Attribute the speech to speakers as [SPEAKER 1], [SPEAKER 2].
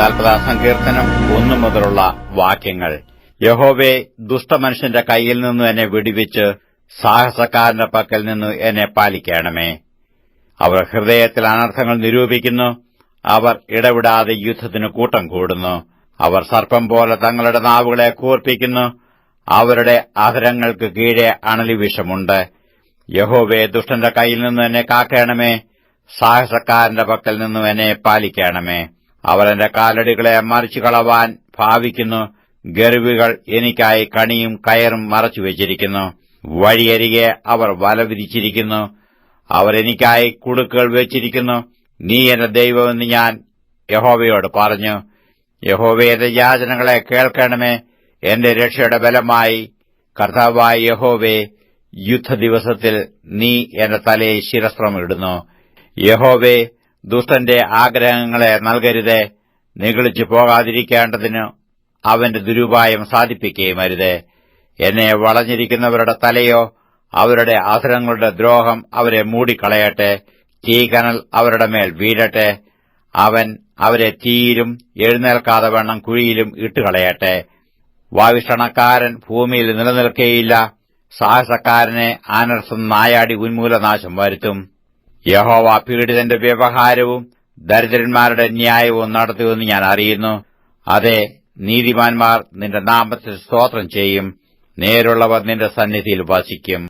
[SPEAKER 1] 40 സങ്കീർത്തനം 1 മുതലുള്ള വാക്യങ്ങൾ. യഹോവേ, ദുഷ്ടമനുഷ്യന്റെ കൈയിൽ നിന്നു എന്നെ വിടുവിച്ച് സാഹസക്കാരന്റെ പക്കൽ നിന്നു എന്നെ പാലിക്കണമേ. അവർ ഹൃദയത്തിൽ അനർത്ഥങ്ങൾ നിരൂപിക്കുന്നു, അവർ ഇടവിടാതെ യുദ്ധത്തിന് കൂട്ടം കൂടുന്നു. അവർ സർപ്പം പോലെ തങ്ങളുടെ നാവുകളെ കൂർപ്പിക്കുന്നു, അവരുടെ അധരങ്ങൾക്ക് കീഴെ അണലിവിഷമുണ്ട്. യഹോവേ, ദുഷ്ടന്റെ കൈയിൽ നിന്നു എന്നെ കാക്കണമേ, സാഹസക്കാരന്റെ പക്കൽ നിന്നു എന്നെ പാലിക്കണമേ. അവർ എന്റെ കാലടികളെ മറിച്ചു കളവാൻ ഭാവിക്കുന്നു, ഗർവികൾ എനിക്കായി കണിയും കയറും മറച്ചുവെച്ചിരിക്കുന്നു. വഴിയരികെ അവർ വല വിരിച്ചിരിക്കുന്നു, അവർ എനിക്കായി കുടുക്കുകൾ വെച്ചിരിക്കുന്നു. നീ എന്റെ ദൈവമെന്ന് ഞാൻ യഹോവയോട് പറഞ്ഞു. യഹോവേ, എന്റെ യാചനകളെ കേൾക്കണമേ. എന്റെ രക്ഷയുടെ ബലമായി കർത്താവായ യഹോവേ, യുദ്ധദിവസത്തിൽ നീ എന്റെ തലയിൽ ശിരസ്ത്രമിടുന്നു. യഹോവേ, ദുഷ്ടന്റെ ആഗ്രഹങ്ങളെ നൽകരുതേ, നിഗളിച്ചു പോകാതിരിക്കേണ്ടതിന് അവന്റെ ദുരുപായം സാധിപ്പിക്കുകയും അരുതേ. എന്നെ വളഞ്ഞിരിക്കുന്നവരുടെ തലയോ അവരുടെ അധരങ്ങളുടെ ദ്രോഹം അവരെ മൂടിക്കളയട്ടെ. തീക്കനൽ അവരുടെ മേൽ വീഴട്ടെ. അവൻ അവരെ തീയിലും എഴുന്നേൽക്കാതെ വണ്ണം കുഴിയിലും ഇട്ടുകളയട്ടെ. വാവിഷണക്കാരൻ ഭൂമിയിൽ നിലനിൽക്കുകയില്ല. സാഹസക്കാരനെ അനർത്ഥം നായാടി ഉന്മൂലനാശം വരുത്തും. യഹോവ പീഡിതന്റെ വ്യവഹാരവും ദരിദ്രന്മാരുടെ ന്യായവും നടത്തുമെന്ന് ഞാൻ അറിയുന്നു. അതെ, നീതിമാന്മാർ നിന്റെ നാമത്തിൽ സ്തോത്രം ചെയ്യും. നേരുള്ളവർ നിന്റെ സന്നിധിയിൽ വസിക്കും.